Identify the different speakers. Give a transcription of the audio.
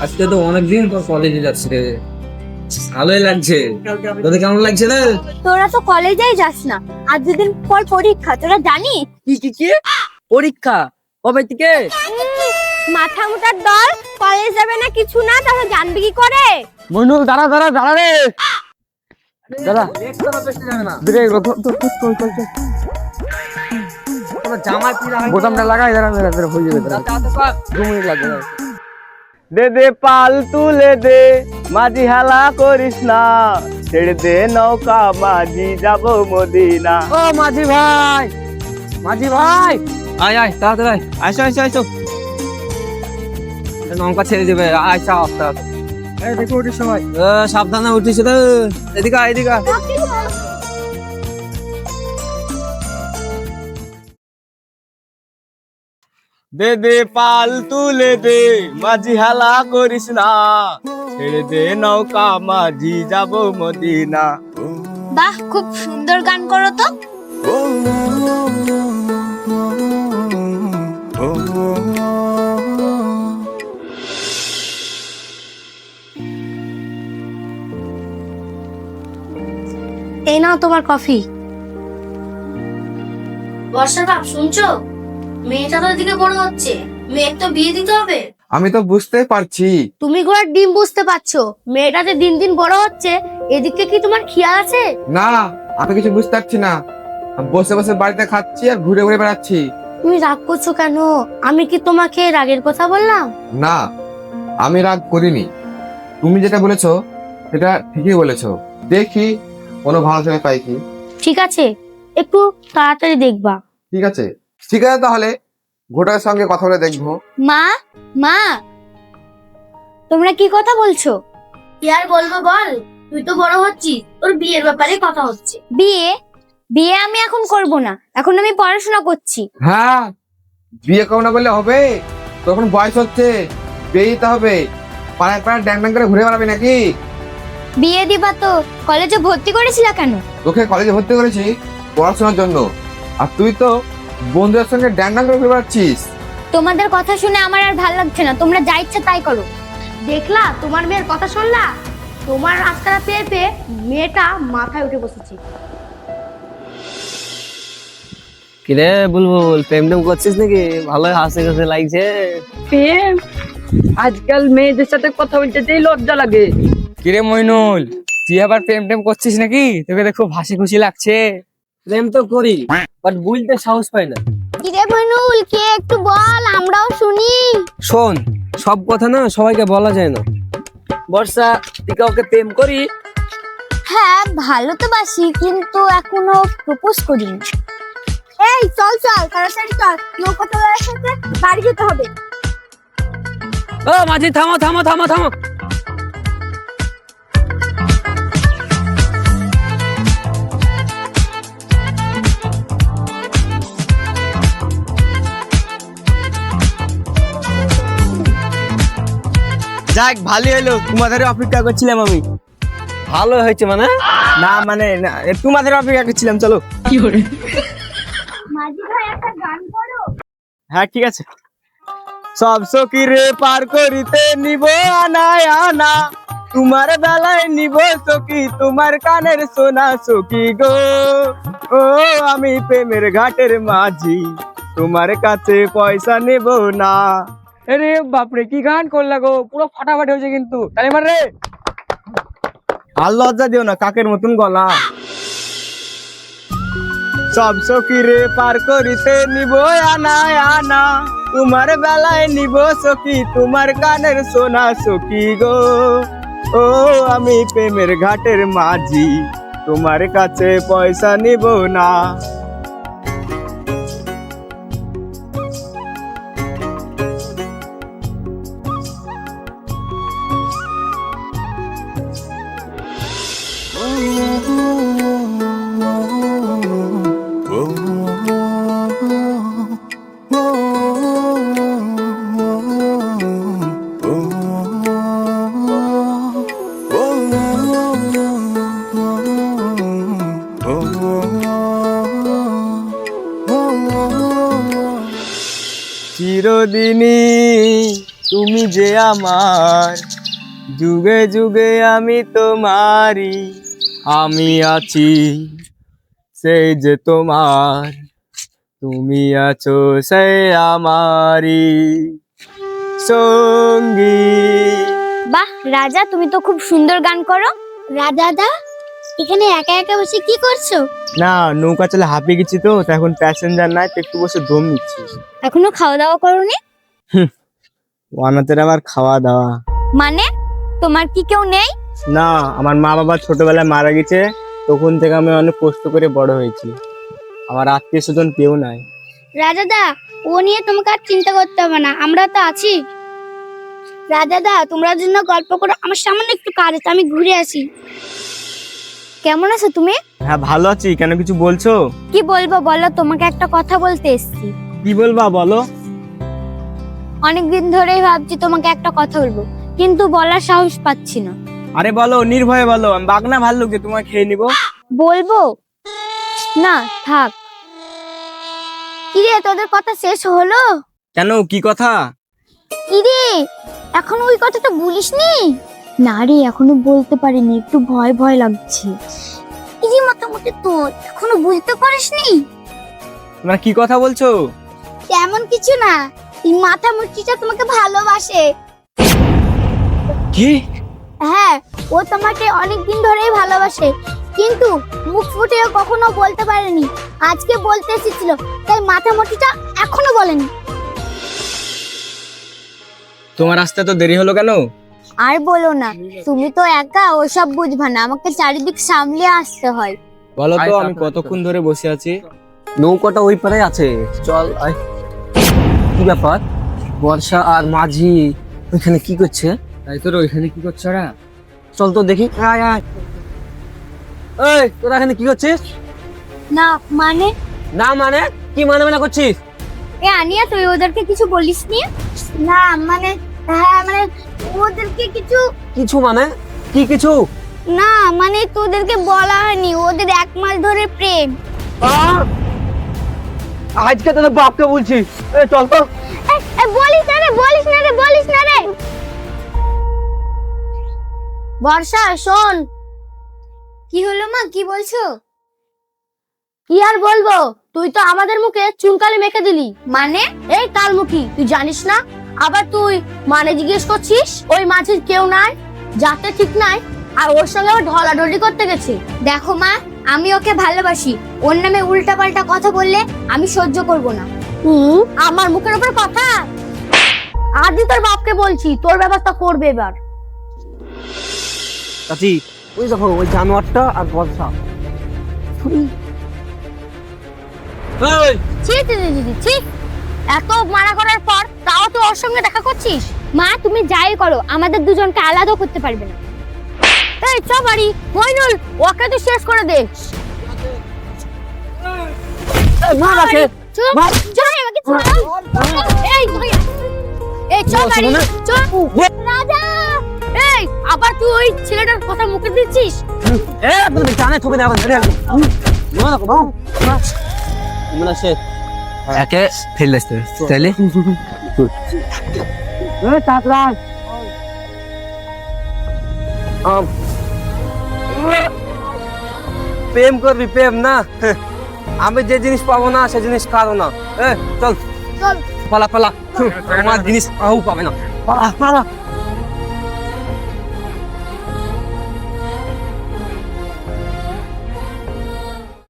Speaker 1: আজকে তো অনেকদিন পর কলেজে যাচ্ছি রে, ভালোই লাগছে। তোদের কেমন লাগছে রে?
Speaker 2: তোরা তো কলেজেই যাস না, আর দুদিন পর পরীক্ষা, তোরা জানিস?
Speaker 3: কি পরীক্ষা কবে থেকে?
Speaker 2: মাথা মোটার দল, কলেজ যাবে না কিছু না, তাহলে জানবি কি করে?
Speaker 3: মইনুল দাঁড়া রে দাঁড়া। ব্রেক
Speaker 1: জামা কি
Speaker 3: বোতামটা লাগাই, দাঁড়া হয়ে যাবে, দাঁড়া 2 মিনিট লাগবে। দে দে পাল তুলে দে, মাঝি হালা করিস না, ছেড়ে দে নৌকা মাঝি যাব মদিনা। ও মাঝি ভাই
Speaker 1: আয় আয় তাড়াতাড়ি
Speaker 3: আইসো।
Speaker 1: নৌকা ছেড়ে দেবে। আয় চাও তাড়াতাড়ি।
Speaker 3: এই দেখো ওটি সবাই।
Speaker 1: সাবধানে উঠিস রে। এদিকে আয়, এদিকে আয়।
Speaker 3: দে দে পাল তুলে দে, মাঝি হালা করিস না, ছেড়ে দে নৌকা মাঝি যাব মদিনা।
Speaker 2: বাহ, খুব সুন্দর গান করো তো। এই নাও তোমার কফি।
Speaker 4: বর্ষা বাপ শুনছো? মেয়েটা তো এদিকে বড় হচ্ছে, মেয়ের তো বিয়ে দিতে হবে।
Speaker 5: আমি তো বুঝতে পারছি।
Speaker 2: তুমি ঘোড়ার ডিম বুঝতে পারছো, মেয়েটা যে দিন দিন বড় হচ্ছে, এদিকে কি তোমার খেয়াল আছে?
Speaker 5: না, আমি কিছু বুঝতে পারছি না। আমি বসে বসে বাড়িতে খাচ্ছি আর ঘুরে ঘুরে বেড়াচ্ছি।
Speaker 2: তুমি রাগ করছো কেন? আমি কি তোমাকে রাগের কথা বললাম?
Speaker 5: না, আমি রাগ করিনি। তুমি যেটা বলেছো সেটা ঠিকই বলেছো। দেখি কোনো ভালো ছেলে পাই কি।
Speaker 2: ঠিক আছে, একটু তাড়াতাড়ি দেখবা।
Speaker 5: ঠিক আছে তাহলে ঘোটার সঙ্গে কথা বলে দেখবো।
Speaker 2: মা, মা, তোমরা কি কথা বলছো?
Speaker 4: কি আর বলবো বল, তুই তো বড় হচ্ছিস, তোর বিয়ের ব্যাপারে কথা হচ্ছে।
Speaker 2: বিয়ে? বিয়ে আমি এখন করব না, এখন আমি পড়াশোনা করছি।
Speaker 5: হ্যাঁ, বিয়ে করো না বললে হবে? তখন বয়স হচ্ছে, বিয়ে দিতে হবে। পাড়ায় পাড়ায় ড্যাং ড্যাং করে ঘুরে বেড়াবে নাকি?
Speaker 2: বিয়ে দিবা তো কলেজে ভর্তি করেছিলা কেন?
Speaker 5: তোকে কলেজে ভর্তি করেছি পড়াশোনার জন্য, আর তুই তো বন্ধুদের সঙ্গে ড্যাং ড্যাং করে ঘুরে বেড়াচ্ছিস।
Speaker 2: তোমাদের কথা শুনে আমার আর ভালো লাগছে না, তোমরা যা ইচ্ছা তাই করো। দেখলা তোমার মেয়ের কথা শুনলা? তোমার রাস্তাটা পেয়ে পেয়ে মেয়েটা মাথায় উঠে বসেছে।
Speaker 1: কিরে বুলবুল, প্রেম টেম করছিস নাকি? ভালোই হাসি হাসি লাগছে।
Speaker 3: প্রেম? আজকাল মেয়েদের সাথে কথা বলতে যেই লজ্জা লাগে। কিরে মইনুল, তুই আবার প্রেম টেম করছিস নাকি? তোকে দেখো হাসি খুশি লাগছে।
Speaker 1: প্রেম তো করি, বাট বলতে সাহস পাই না।
Speaker 2: কিরে মনুল, কে একটু বল, আমরাও শুনি।
Speaker 1: শোন, সব কথা না সবাইকে বলা যায় না। বর্ষা, তুই কাউকে প্রেম করি?
Speaker 2: হ্যাঁ, ভালো তো বাসি, কিন্তু এখনো প্রপোজ করিনি। এই চল চল, তাড়াতাড়ি চল, নৌকা তোলার সাথে বাড়ি যেতে হবে।
Speaker 1: ও মাঝি, থামো থামো থামো থামো।
Speaker 3: যাক, ভালোই হলো, তোমাদের অপেক্ষা করছিলাম আমি।
Speaker 1: ভালো হয়েছে মানে?
Speaker 3: না মানে না, তোমাদের অপেক্ষা করছিলাম। চলো।
Speaker 2: মাঝি ভাই, একটা গান করো।
Speaker 3: হ্যাঁ ঠিক আছে। সব সখী রে পার করিতে নিব আনায় আনা, তোমার বেলায় নিব সখী তোমার কানের সোনা সখী গো। ও আমি প্রেমের ঘাটের মাঝি, তোমার কাছে পয়সা নেব না। আরে বাপরে, কি গান করলা গো, পুরো ফাটাফাটি হয়েছে কিন্তু। তাই মার রে, আর লজ্জা দিও না, কাকের মতন গলা। সব সখী রে পার করিতে নিব আনায় আনা, তোমার বেলায় নিব সখী তোমার কানের সোনা সখী গো। ও আমি প্রেমের ঘাটের মাঝি, তোমার কাছে পয়সা নিব না। চিরদিনই তুমি যে আমার, যুগে যুগে আমি তোমারই, আমি আছি সেই যে তোমার, তুমি আছো সেই আমারই সঙ্গী।
Speaker 2: বাহ রাজা, তুমি তো খুব সুন্দর গান করো। রাজাদা, এখানে একা একা বসে কি করছো?
Speaker 3: না, নৌকা চলে হাঁপিয়ে গেছি তো এখন প্যাসেঞ্জার নাই তো একটু বসে দম নিচ্ছি।
Speaker 2: এখনো খাওয়া দাওয়া করোনি?
Speaker 3: অনাথের আবার খাওয়া দাওয়া?
Speaker 2: মানে তোমার কি কেউ নেই?
Speaker 3: না, আমার মা বাবা ছোটবেলায় মারা গেছে, তখন থেকে আমি অনেক কষ্ট করে বড় হয়েছি, আমার আত্মীয় স্বজন কেউ নাই।
Speaker 2: রাজাদা, ও নিয়ে তোমাকে আর চিন্তা করতে হবে না, আমরা তো আছি। রাজাদা, তোমরা জন্য গল্প করো, আমার সামনে একটু কাজ আছে, আমি ঘুরে আসি। কেমন আছো তুমি?
Speaker 3: হ্যাঁ ভালো আছি, কেন কিছু বলছো?
Speaker 2: কি বলবো বলো, তোমাকে একটা কথা বলতে এসেছি।
Speaker 3: কি বলবা বলো।
Speaker 2: অনেকদিন ধরেই ভাবছি তোমাকে একটা কথা বলবো, কিন্তু বলার সাহস পাচ্ছি না।
Speaker 3: আরে বলো, নির্ভয়ে বলো, আমি বাগনা ভাল্লুক যে তোমায় খেয়ে নিবো।
Speaker 2: বলবো না, থাক। কিরে, তোদের কথা শেষ হলো?
Speaker 3: কেন, কি কথা?
Speaker 2: কিরে, এখনো ওই কথাটা বলিসনি? না রে, এখনো বলতে পারিনি, একটু ভয় ভয় লাগছে। এই যে মোটামুটি তোর এখনো বুঝতে পারিসনি?
Speaker 3: তোমরা কি কথা বলছো?
Speaker 2: তেমন কিছু না, এই মাথা মুচিটা তোমাকে ভালোবাসে।
Speaker 3: কি?
Speaker 2: হ্যাঁ, ও তোমাকে অনেকদিন ধরেই ভালোবাসে, কিন্তু মুখ ফুটে ও কখনো বলতে পারেনি। আজকে বলতে এসেছিল, তাই মাথা মুচিটা এখনো বলেনি।
Speaker 3: তোমার আসতে তো দেরি হলো কেন?
Speaker 2: আর বলো না, তুমি তো একা ওসব বুঝবা না, আমাকে চারিদিক সামলিয়ে আসতে হয়।
Speaker 3: বলো তো, আমি কতক্ষণ ধরে বসে আছি।
Speaker 1: নৌকাটা ওই পারে আছে, চল আয়। কি ব্যাপার, বর্ষা আর মাঝি ওইখানে কি করছে?
Speaker 3: তাই তোর ওইখানে কি করছো ওরা?
Speaker 1: চল তো দেখি। আয় আয়। এই, তোরা এখানে কি করছিস?
Speaker 2: না মানে?
Speaker 1: না মানে কি মানে মানে করছিস?
Speaker 2: এ আনিয়া, তুই ওদেরকে কিছু বলিসনি? না মানে, হ্যাঁ মানে ওদেরকে কিছু।
Speaker 1: কিছু মানে কি কিছু?
Speaker 2: না মানে তোদেরকে বলা হয়নি, ওদের 1 মাস ধরে প্রেম।
Speaker 1: আজকে তোদের বাপকে বলছি। এই চল তো।
Speaker 2: বলিস না রে, বলিস না রে, বলিস না রে। বর্ষা, শোন। কি হলো মা, কি বলছো? কি আর বলবো, তুই তো আমাদের মুখে চুনকালি মেখে দিলি। মানে? এই কালমুখী, তুই জানিস না? আবার তুই মানে জিজ্ঞেস করছিস? ওই মাঝির কেউ নাই, যাতে ঠিক নাই, আর ওর সঙ্গে আবার ঢলাঢলি করতে গেছে। দেখো মা, আমি ওকে ভালোবাসি, ওর নামে উল্টাপাল্টা কথা বললে আমি সহ্য করব না। আমার মুখের উপর কথা? আদি তোর বাপকে বলছি, তোর ব্যবস্থা করবে এবার।
Speaker 1: চাচি, ওই দেখো ওই জানোয়ারটা আর বর্ষা। এই,
Speaker 2: ছি ছি ছি ছি, ছি। এত মানা করার পর তাও তুই ওর সঙ্গে দেখা করছিস? মা, তুমি যাই করো, আমাদের দুজনকে আলাদা করতে পারবে না। এই চ বাড়ি, মইনুল, ওকে তুই শেষ করে দে।
Speaker 1: মা রাখে।
Speaker 2: চুপ, চল, আমাকে ছাড়াও। এই তুই, এই চ বাড়ি, চ। রাজা, এই আবার তুই ওই ছেলেটার কথা মুখে দিচ্ছিস?
Speaker 1: এ তুমি জানে ঠকে দাও ধরে আসো। মা রাখো বাবু। মনে আছে একে ফেল দিতে তাইলে। এ তাকরা। প্রেম করবি, প্রেম না। আমি যে জিনিস পাবো না সে জিনিস পাবো না। চল
Speaker 2: চল।
Speaker 1: পালা পালা, আমার জিনিস পাবো পাবে না। পালা পালা।